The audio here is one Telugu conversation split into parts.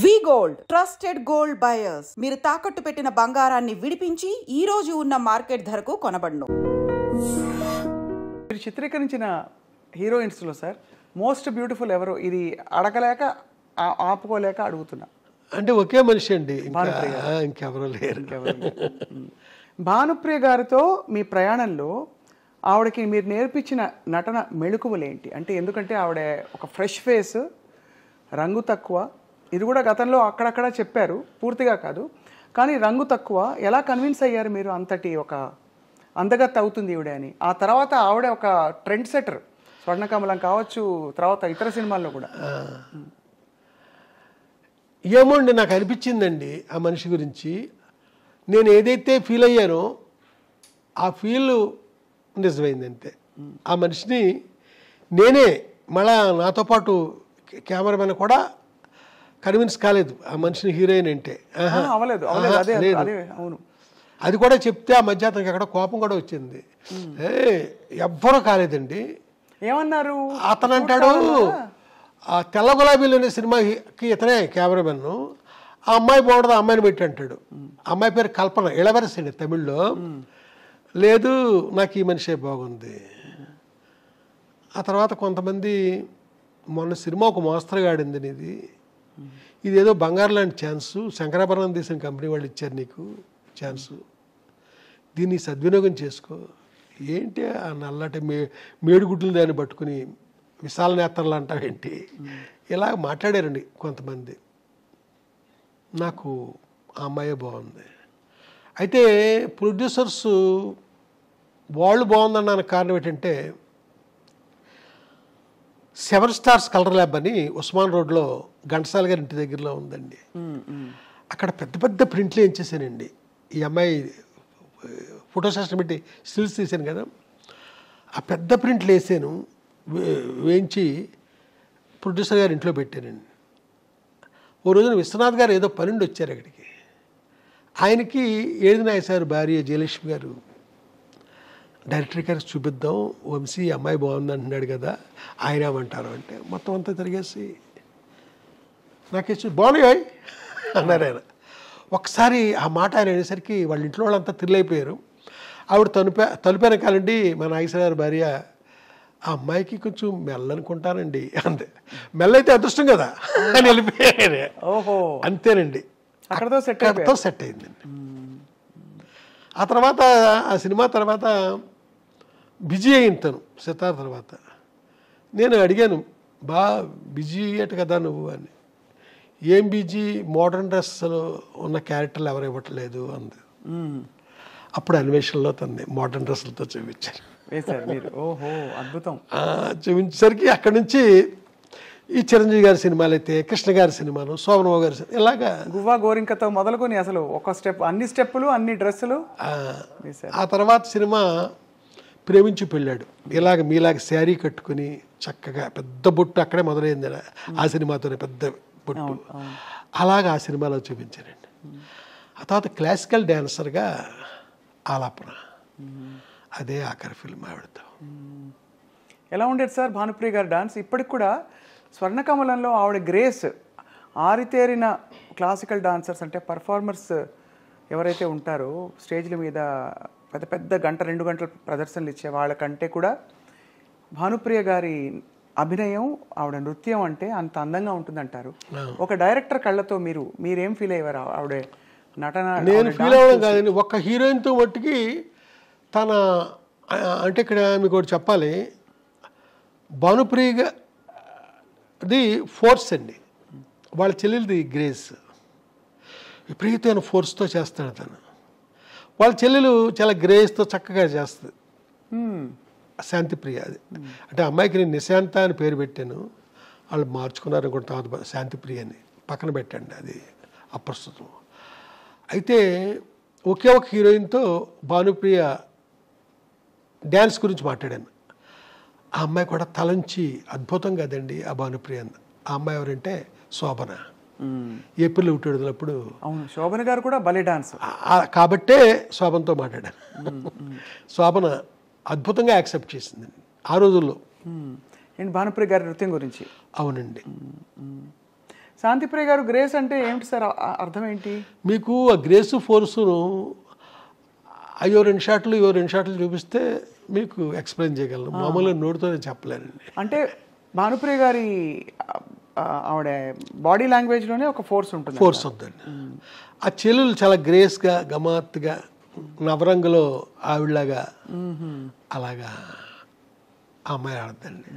వి గోల్డ్ ట్రస్టెడ్ గోల్డ్ బయర్స్ మీరు తాకట్టు పెట్టిన బంగారాన్ని విడిపించి ఈ రోజు ఉన్న మార్కెట్ ధరకు కొనబడును. మీరు చిత్రీకరించిన హీరోయిన్స్ లో సార్ మోస్ట్ బ్యూటిఫుల్ ఎవరు? ఇది అడగలేక ఆపుకోలేక అడుగుతున్నా. అంటే ఒకే మనిషి అండి, ఇంకెవరూ లేరు. భానుప్రియ గారితో మీ ప్రయాణంలో ఆవిడకి మీరు నేర్పించిన నటన మెళుకువలు ఏంటి? అంటే ఎందుకంటే ఆవిడ ఒక ఫ్రెష్ ఫేస్, రంగు తక్కువ, ఇది కూడా గతంలో అక్కడక్కడ చెప్పారు, పూర్తిగా కాదు, కానీ రంగు తక్కువ. ఎలా కన్విన్స్ అయ్యారు మీరు అంతటి ఒక అందగత్తె అవుతుంది ఈవిడ అని? ఆ తర్వాత ఆవిడ ఒక ట్రెండ్ సెటర్, స్వర్ణకమలం కావచ్చు, తర్వాత ఇతర సినిమాల్లో కూడా. ఏమోండి, నాకు అనిపించిందండి ఆ మనిషి గురించి. నేను ఏదైతే ఫీల్ అయ్యానో ఆ ఫీల్ నిజమైంది అంతే. ఆ మనిషిని నేనే మళ్ళా నాతో పాటు కెమెరామెన్ కూడా కన్విన్స్ కాలేదు ఆ మనిషిని హీరోయిన్ అంటే. అవును, అది కూడా చెప్తే ఆ మధ్య అతనికి ఎక్కడ కోపం కూడా వచ్చింది. ఎవ్వరూ కాలేదండి. ఏమన్నారు? అతను అంటాడు, ఆ తెల్ల గులాబీలు అనే సినిమాకి ఇతనే కెమెరామెన్, ఆ అమ్మాయి బాగుంటుంది, ఆ అమ్మాయిని పెట్టి అంటాడు. అమ్మాయి పేరు కల్పన, ఇళవరసి అండి తమిళ్లో. లేదు, నాకు ఈ మనిషే బాగుంది. ఆ తర్వాత కొంతమంది మొన్న సినిమా ఒక మోస్తరుగా ఆడింది, ఇదేదో బంగారు లాంటి ఛాన్సు, శంకరాభరణం తీసిన కంపెనీ వాళ్ళు ఇచ్చారు నీకు ఛాన్సు, దీన్ని సద్వినియోగం చేసుకో. ఏంటి ఆ నల్లటి మేడుగుడ్లు దాన్ని పట్టుకుని విశాల నేత్రలు అంటావేంటి? ఇలా మాట్లాడారండి కొంతమంది. నాకు ఆ అమ్మాయే బాగుంది. అయితే ప్రొడ్యూసర్స్ వాళ్ళు బాగుందన్నానికి కారణం ఏంటంటే, 7 స్టార్స్ కలర్ ల్యాబ్ అని ఉస్మాన్ రోడ్లో ఘంటసాల గారి ఇంటి దగ్గరలో ఉందండి. అక్కడ పెద్ద పెద్ద ప్రింట్లు వేయించేసానండి. ఈ అమ్మాయి ఫోటో సెషన్ పెట్టి స్టిల్స్ తీసాను కదా, ఆ పెద్ద ప్రింట్లు వేసాను, వేయించి ప్రొడ్యూసర్ గారి ఇంట్లో పెట్టానండి. ఓ రోజున విశ్వనాథ్ గారు ఏదో పనుండి వచ్చారు అక్కడికి. ఆయనకి ఏది నాయసారు భార్య జయలక్ష్మి గారు, డైరెక్టర్ గారికి చూపిద్దాం, వంశీ అమ్మాయి బాగుంది అంటున్నాడు కదా, ఆయన ఏమంటారు అంటే మొత్తం అంతా తిరిగేసి నాకేసి బాగున్నాయి అన్నారు ఆయన. ఒకసారి ఆ మాట ఆయన అనేసరికి వాళ్ళ ఇంట్లో వాళ్ళంతా థ్రిల్. ఆవిడ తలుపు వెనకాలండి మన నాగేశ్వరరావు భార్య, ఆ అమ్మాయికి కొంచెం మెల్లనుకుంటానండి అంతే. మెల్లైతే అదృష్టం కదా అని వెళ్ళిపోయారు. ఓహో, అంతేనండి, అక్కడతో సెట్ అయిందండి. ఆ తర్వాత ఆ సినిమా తర్వాత బిజీ అయింది తను సితార్ తర్వాత. నేను అడిగాను, బిజీ అయ్యట కదా నువ్వు అని. ఏం బిజీ, మోడర్న్ డ్రెస్లో ఉన్న క్యారెక్టర్లు ఎవరు ఇవ్వట్లేదు అంది. అప్పుడు అన్వేషణలో తన్ని మోడర్న్ డ్రెస్లతో చూపించారు. ఓహో, అద్భుతం. చూపించేసరికి అక్కడి నుంచి ఈ చిరంజీవి గారి సినిమాలు అయితే, కృష్ణ గారి సినిమాలు, శోభనబాబు గారి సినిమా, ఇలాగా గువ్వా గోరింకతో మొదలుకొని అసలు ఒక స్టెప్, అన్ని స్టెప్పులు, అన్ని డ్రెస్సులు. ఆ తర్వాత సినిమా ప్రేమించి పెళ్ళాడు, ఇలాగ మీలాగ శారీ కట్టుకుని చక్కగా పెద్ద బొట్టు అక్కడే మొదలైంది ఆ సినిమాతోనే, పెద్ద బొట్టు. అలాగా ఆ సినిమాలో చూపించానండి. ఆ తర్వాత క్లాసికల్ డ్యాన్సర్గా ఆలాపన, అదే ఆఖరి ఫిల్మ్ ఆవిడతో. ఎలా ఉండేది సార్ భానుప్రియ గారి డాన్స్? ఇప్పటికి కూడా స్వర్ణకమలంలో ఆవిడ గ్రేస్, ఆరితేరిన క్లాసికల్ డాన్సర్స్ అంటే పర్ఫార్మర్స్ ఎవరైతే ఉంటారో స్టేజ్ల మీద పెద్ద పెద్ద 1-2 గంటల ప్రదర్శనలు ఇచ్చే వాళ్ళకంటే కూడా భానుప్రియ గారి అభినయం, ఆవిడ నృత్యం అంటే అంత అందంగా ఉంటుందంటారు. ఒక డైరెక్టర్ కళ్ళతో మీరేం ఫీల్ అయ్యారు ఆవిడ నటన? నేను ఫీల్ అవ్వడం కాదండి, ఒక్క హీరోయిన్తో మట్టుకి తన, అంటే ఇక్కడ మీకు ఒకటి చెప్పాలి, భానుప్రియది ఫోర్స్ అండి, వాళ్ళ చెల్లెలది గ్రేస్. విపరీతమైన ఫోర్స్తో చేస్తాడు తను. వాళ్ళ చెల్లెలు చాలా గ్రేస్తో చక్కగా చేస్తుంది, శాంతిప్రియ. అది అంటే అమ్మాయికి నేను నిశాంత అని పేరు పెట్టాను, వాళ్ళు మార్చుకున్నారు అనుకుంటే తర్వాత శాంతిప్రియ అని పక్కన పెట్టండి, అది అప్రస్తుతం. అయితే ఒకే ఒక హీరోయిన్తో భానుప్రియ డ్యాన్స్ గురించి మాట్లాడాను. ఆ అమ్మాయి కూడా తలంచి అద్భుతం కదండి ఆ భానుప్రియ. ఆ అమ్మాయి ఎవరంటే శోభన, ఏప్రిల్ 1 విడుదలప్పుడు. అవును, శోభన గారు కూడా భలే డాన్స్ కాబట్టే శోభనతో మాట్లాడాను. శోభన అద్భుతంగా యాక్సెప్ట్ చేసిందండి ఆ రోజుల్లో. భానుప్రియ గారి నృత్యం గురించి. అవునండి. శాంతిప్రియ గారు గ్రేస్ అంటే ఏమిటి సార్, అర్థం ఏంటి? మీకు ఆ గ్రేస్ ఫోర్సును అయ్యో 2 షాట్లు ఇవో 2 షాట్లు చూపిస్తే మీకు ఎక్స్ప్లెయిన్ చేయగలను, మామూలుగా నోటితోనే చెప్పలేనండి. అంటే భానుప్రియ గారి ఆవిడ బాడీ లాంగ్వేజ్లోనే ఒక ఫోర్స్ ఉంటుందండి. ఆ చెల్లెలు చాలా గ్రేస్గా గమాత్తుగా నవరంగులో ఆవిడలాగా అలాగా ఆ అమ్మాయి ఆడద్దండి.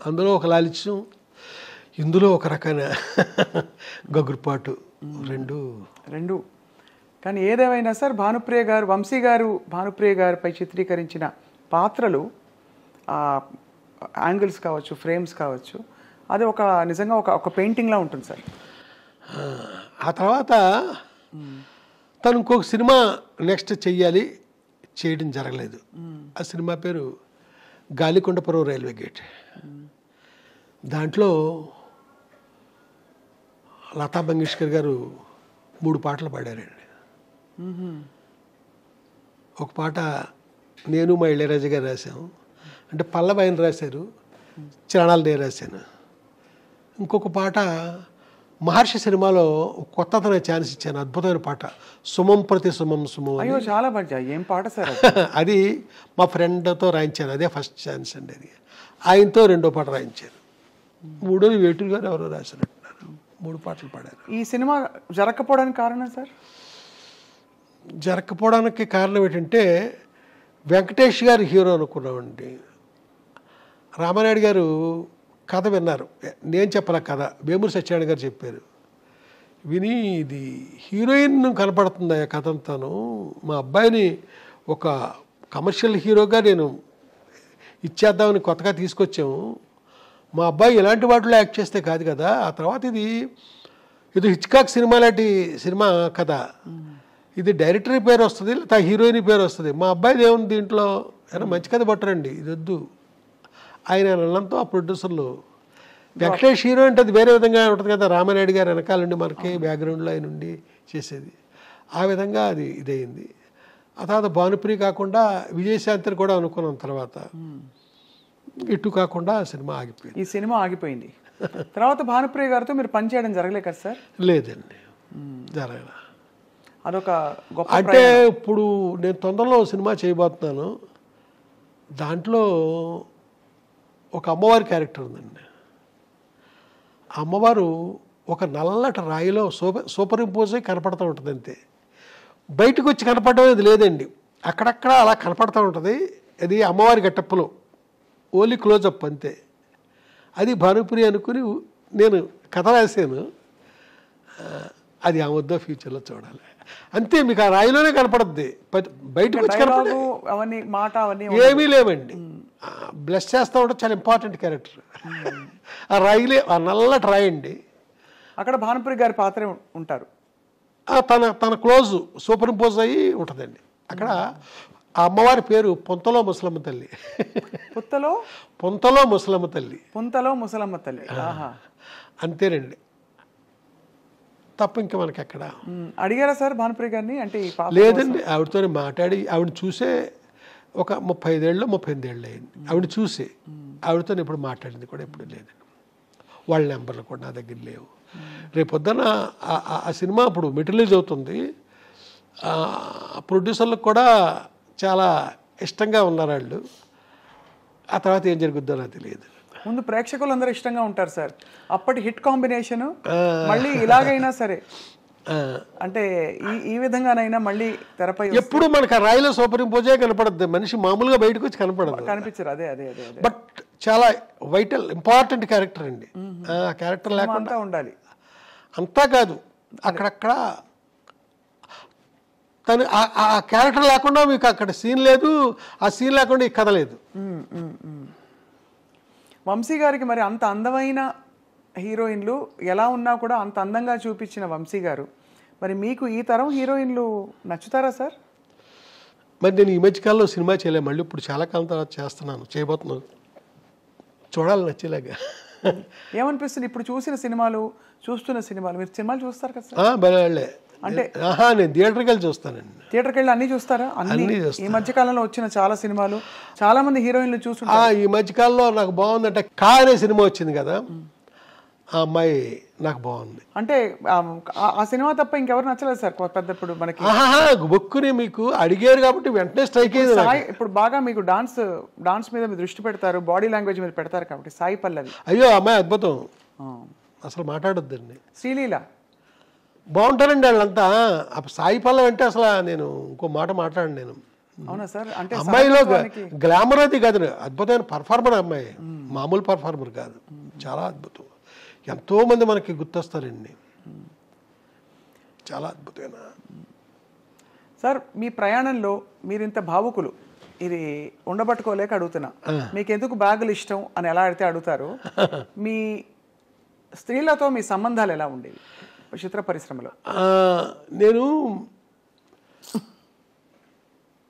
అందులో ఒక లాలిత్యం, ఇందులో ఒక రకమైన గగురుపాటు, రెండు. కానీ ఏదేమైనా సార్ భానుప్రియ గారు, వంశీ గారు భానుప్రియ గారిపై చిత్రీకరించిన పాత్రలు, యాంగిల్స్ కావచ్చు, ఫ్రేమ్స్ కావచ్చు, అది ఒక నిజంగా ఒక పెయింటింగ్లా ఉంటుంది సార్. ఆ తర్వాత తను ఇంకొక సినిమా నెక్స్ట్ చెయ్యాలి, చేయడం జరగలేదు. ఆ సినిమా పేరు గాలికొండపురం రైల్వే గేట్. దాంట్లో లతా మంగేష్కర్ గారు 3 పాటలు పాడారండి. ఒక పాట నేను మా ఇళయరాజా గారు రాశాము, అంటే పల్లవి ఆయన రాశారు, చరణాలు నేను రాశాను. ఇంకొక పాట మహర్షి సినిమాలో కొత్తతన ఛాన్స్ ఇచ్చాను, అద్భుతమైన పాట, సుమం ప్రతి సుమం సుమం. అయ్యో చాలా బాగా, ఏం పాట సార్ అది మా ఫ్రెండ్తో రాయించాను, అదే ఫస్ట్ ఛాన్స్ అండి. అది ఆయనతో 2వ పాట రాయించాను, 3వది వేటూరు గారు ఎవరో రాసినట్టున్నారు. 3 పాటలు పాడారు. ఈ సినిమా జరగకపోవడానికి కారణం సార్? జరగకపోవడానికి కారణం ఏంటంటే వెంకటేష్ గారు హీరో అనుకున్నామండి. రామానాయుడు గారు కథ విన్నారు, నేను చెప్పాల కథ, వేమూరి సత్యనారాయణ గారు చెప్పారు. విని ఇది హీరోయిన్ కనపడుతుంది ఆ కథ అంతాను, మా అబ్బాయిని ఒక కమర్షియల్ హీరోగా నేను ఇచ్చేద్దామని కొత్తగా తీసుకొచ్చాము, మా అబ్బాయి ఇలాంటి వాటిలో యాక్ట్ చేస్తే కాదు కదా. ఆ తర్వాత ఇది హిచ్కాక్ సినిమా లాంటి సినిమా కథ, ఇది డైరెక్టర్ పేరు వస్తుంది, లేదా హీరోయిన్ పేరు వస్తుంది, మా అబ్బాయిది ఏముంది దీంట్లో, అయినా మంచి కథ పట్టరండి, ఇది వద్దు ఆయన అన్నంతో ఆ ప్రొడ్యూసర్లు. వెంకటేష్ హీరో అంటే అది వేరే విధంగా ఉంటుంది కదా, రామానాయుడు గారు వెనకాల నుండి మనకి బ్యాక్గ్రౌండ్లో ఆయన ఉండి చేసేది, ఆ విధంగా అది ఇదయింది. ఆ తర్వాత భానుప్రియ కాకుండా విజయశాంతిని కూడా అనుకున్నాం, తర్వాత ఇటు కాకుండా సినిమా ఆగిపోయింది. ఈ సినిమా ఆగిపోయింది. తర్వాత భానుప్రియ గారితో మీరు పనిచేయడం జరగలే కదా సార్? లేదండి, జరగల. అదొక గొప్ప అంటే ఇప్పుడు నేను తొందరలో సినిమా చేయబోతున్నాను, దాంట్లో ఒక అమ్మవారి క్యారెక్టర్ ఉందండి. ఆ అమ్మవారు ఒక నల్లటి రాయిలో సూపర్ ఇంపోజ్ అయి కనపడుతూ ఉంటుంది అంతే, బయటకు వచ్చి కనపడడం అనేది లేదండి, అక్కడక్కడ అలా కనపడుతూ ఉంటుంది. అది అమ్మవారి గెటప్పులో ఓన్లీ క్లోజప్ అంతే. అది భానుప్రియ అనుకుని నేను కథ రాశాను, అది ఆ వద్ద ఫ్యూచర్లో చూడాలి అంతే. మీకు ఆ రాయిలోనే కనపడుద్ది, బయటకు వచ్చి కనపడదు ఏమీ లేవండి. బ్లెస్ చేస్తూ ఉంటే చాలా ఇంపార్టెంట్ క్యారెక్టర్. ఆ రాయిలే, ఆ నల్లటి రాయి అండి, అక్కడ భానుప్రియ గారి పాత్ర ఉంటారు. తన క్లోజ్ సూపర్ ఇంపోజ్ అయ్యి ఉంటుందండి. అక్కడ ఆ అమ్మవారి పేరు పొంతలో ముసలమ్మ తల్లి. పొంతలో ముసలమ్మ తల్లి. పొంతలో ముసలమ్మ తల్లి. అంతేనండి, తప్ప ఇంకా మనకి ఎక్కడ. అడిగారా సార్ భానుప్రియ గారిని? అంటే లేదండి, ఆవిడతో మాట్లాడి ఆవిడ చూసే ఒక 35 ఏళ్ళు 38 ఏళ్ళు అయింది ఆవిడ చూసి. ఆవిడతో ఇప్పుడు మాట్లాడింది కూడా ఎప్పుడు లేదండి, వాళ్ళ నెంబర్లు కూడా నా దగ్గర లేవు. రేపొద్దున ఆ సినిమా ఇప్పుడు మెటీరియలైజ్ అవుతుంది, ప్రొడ్యూసర్లకు కూడా చాలా ఇష్టంగా ఉన్నారు వాళ్ళు. ఆ తర్వాత ఏం జరుగుద్దో నాకు తెలియదు. ముందు ప్రేక్షకులు అందరూ ఇష్టంగా ఉంటారు సార్, అప్పటి హిట్ కాంబినేషన్ మళ్ళీ ఇలాగైనా సరే, అంటే ఈ విధంగానైనా మళ్ళీ తెరపై ఎప్పుడు మనకు రాయిలో సూపర్ ఇంపోజే కనపడద్దు, మనిషి మామూలుగా బయటకు వచ్చి కనిపించరు. అదే అదే అదే బట్ చాలా వైటల్ ఇంపార్టెంట్ క్యారెక్టర్ అండి. ఆ క్యారెక్టర్ లేకుండా ఉండాలి. అంతా కాదు, అక్కడక్కడ తను ఆ క్యారెక్టర్ లేకుండా మీకు అక్కడ సీన్ లేదు, ఆ సీన్ లేకుండా ఈ కథ లేదు. వంశీ గారికి మరి అంత అందమైన హీరోయిన్లు ఎలా ఉన్నా కూడా అంత అందంగా చూపించిన వంశీ గారు, మరి మీకు ఈ తరం హీరోయిన్లు నచ్చుతారా సార్? మరి నేను ఈ మధ్యకాలంలో సినిమా చేయలేము, మళ్ళీ ఇప్పుడు చాలా కాలం తర్వాత చేస్తున్నాను, చేయబోతున్నాను, చూడాలి నచ్చేలాగా. ఏమనిపిస్తుంది ఇప్పుడు చూసిన సినిమాలు, చూస్తున్న సినిమాలు? మీరు సినిమాలు చూస్తారు కదా సార్? బలే అంటే నేను థియేటర్కి వెళ్ళి చూస్తానండి. థియేటర్కి వెళ్ళి అన్నీ చూస్తారా? అన్నీ. ఈ మధ్యకాలంలో వచ్చిన చాలా సినిమాలు, చాలా మంది హీరోయిన్లు చూస్తుంటారు. ఈ మధ్యకాలంలో నాకు బాగుందంటే కా అనే సినిమా వచ్చింది కదా, ఆ అమ్మాయి నాకు బాగుంది. అంటే ఆ సినిమా తప్ప ఇంకెవరు నచ్చలేదు సార్ పెద్ద ఇప్పుడు మనకి? బొక్కుని మీకు అడిగారు కాబట్టి వెంటనే స్ట్రైక్ అయింది. ఇప్పుడు బాగా మీకు డాన్స్ మీద మీరు దృష్టి పెడతారు, బాడీ లాంగ్వేజ్ మీద పెడతారు కాబట్టి సాయి పల్లవి. అయ్యో అమ్మాయి అద్భుతం, అసలు మాట్లాడొద్దండి. శ్రీలీల బాగుంటారండి వాళ్ళంతా. సాయి పల్లవి అంటే అసలు నేను ఇంకో మాట మాట్లాడండి నేను. అవునా సార్? అంటే అమ్మాయిలో గ్లామర్ అది కాదు, అద్భుతమైన పర్ఫార్మర్ అమ్మాయి, మామూలు పర్ఫార్మర్ కాదు, చాలా అద్భుతం. ఎంతో మంది మనకి గుర్తొస్తారండి, చాలా అద్భుతమైన. సార్ మీ ప్రయాణంలో మీరు ఇంత భావుకులు, ఇది ఉండబట్టుకోలేక అడుగుతున్నా, మీకు ఎందుకు బ్యాగులు ఇష్టం అని ఎలా అడిగితే అడుగుతారు. మీ స్త్రీలతో మీ సంబంధాలు ఎలా ఉండేవి చిత్ర పరిశ్రమలో? నేను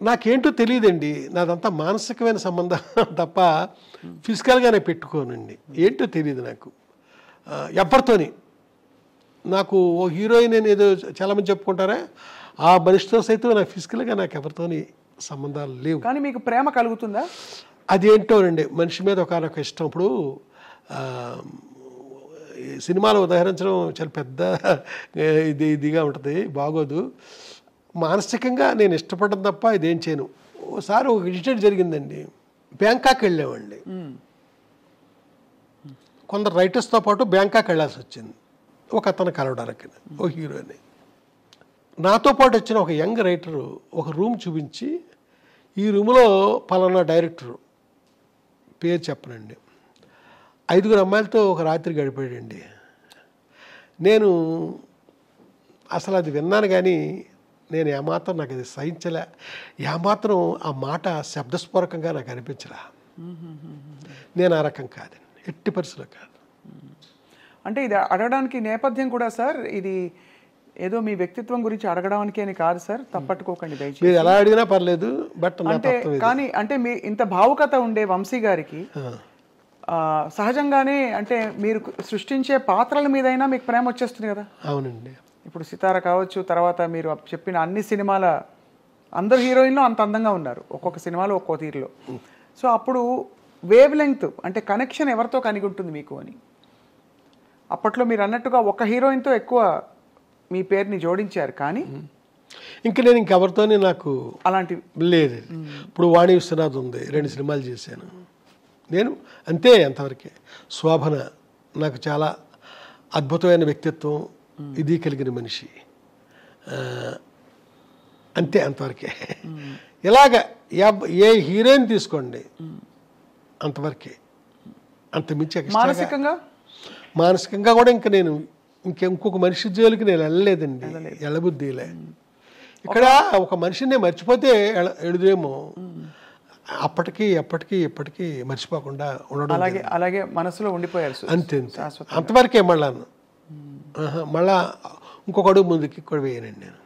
నాకేంటో తెలియదండి, నాదంతా మానసికమైన సంబంధం తప్ప ఫిజికల్గానే పెట్టుకోనండి. ఏంటో తెలియదు నాకు ఎవరితోని. నాకు ఓ హీరోయిన్ అని ఏదో చాలామంది చెప్పుకుంటారా, ఆ మనిషితో సైతం నాకు ఫిజికల్గా నాకు ఎవరితోని సంబంధాలు లేవు. కానీ మీకు ప్రేమ కలుగుతుందా? అదేంటోనండి, మనిషి మీద ఒకనొక ఇష్టం. ఇప్పుడు సినిమాలు ఉదాహరించడం చాలా పెద్ద ఇదిగా ఉంటుంది, బాగోదు. మానసికంగా నేను ఇష్టపడడం తప్ప ఇదేం చేయను. ఓసారి ఒక ఇన్సిడెంట్ జరిగిందండి, బ్యాంకాక్ వెళ్ళామండి. కొందరు రైటర్స్తో పాటు బ్యాంకాక్ వెళ్ళాల్సి వచ్చింది ఒక అతను కలవడానికి, ఓ హీరోని. నాతో పాటు వచ్చిన ఒక యంగ్ రైటరు ఒక రూమ్ చూపించి, ఈ రూమ్లో పలానా డైరెక్టరు పేరు చెప్పనండి, 5 అమ్మాయిలతో ఒక రాత్రి గడిపాడండి. నేను అసలు అది విన్నాను కానీ నేను ఏమాత్రం నాకు అది సహించలే, ఏమాత్రం ఆ మాట శబ్దస్ఫోరకంగా నాకు అనిపించలే. నేను ఆ రకం కాదండి, ఎట్టి పరిస్థితుల్లో కాదు. అంటే ఇది అడగడానికి నేపథ్యం కూడా సార్, ఇది ఏదో మీ వ్యక్తిత్వం గురించి అడగడానికి అని కాదు సార్, తప్పట్టుకోకండి దయచేసి. మీరు ఎలా అడిగినా పర్లేదు, బట్ అంటే కానీ అంటే మీ ఇంత భావుకత ఉండే వంశీ గారికి సహజంగానే అంటే మీరు సృష్టించే పాత్రల మీదైనా మీకు ప్రేమ వచ్చేస్తుంది కదా? అవునండి. ఇప్పుడు సితార కావచ్చు, తర్వాత మీరు చెప్పిన అన్ని సినిమాల అందరు హీరోయిన్లు అంత అందంగా ఉన్నారు, ఒక్కొక్క సినిమాలో ఒక్కో తీరులో. సో అప్పుడు వేవ్ లెంగ్త్ అంటే కనెక్షన్ ఎవరితో కలిగి ఉంటుంది మీకు అని? అప్పట్లో మీరు అన్నట్టుగా ఒక హీరోయిన్తో ఎక్కువ మీ పేరుని జోడించారు, కానీ ఇంకా నేను ఇంకెవరితోనే నాకు అలాంటివి లేదు. ఇప్పుడు వాణి విశ్వనాథ్ ఉంది, 2 సినిమాలు చేశాను నేను, అంతే, అంతవరకే. శోభన నాకు చాలా అద్భుతమైన వ్యక్తిత్వం, ఇది కలిగిన మనిషి, అంతే, అంతవరకే. ఇలాగ ఏ హీరోయిన్ తీసుకోండి అంతవరకే, అంత మించి. మానసికంగా కూడా ఇంకా నేను ఇంకొక మనిషి జోలికి నేను వెళ్ళలేదండి, ఎళ్ళబుద్ధిలే. ఇక్కడ ఒక మనిషిని మర్చిపోతే ఎడుదేమో, అప్పటికి ఎప్పటికీ మర్చిపోకుండా ఉండడం, అలాగే మనసులో ఉండిపోయారు అంతే, అంతవరకే. మళ్ళా ఇంకొక అడుగు ముందుకి కూడా వేయనండి నేను.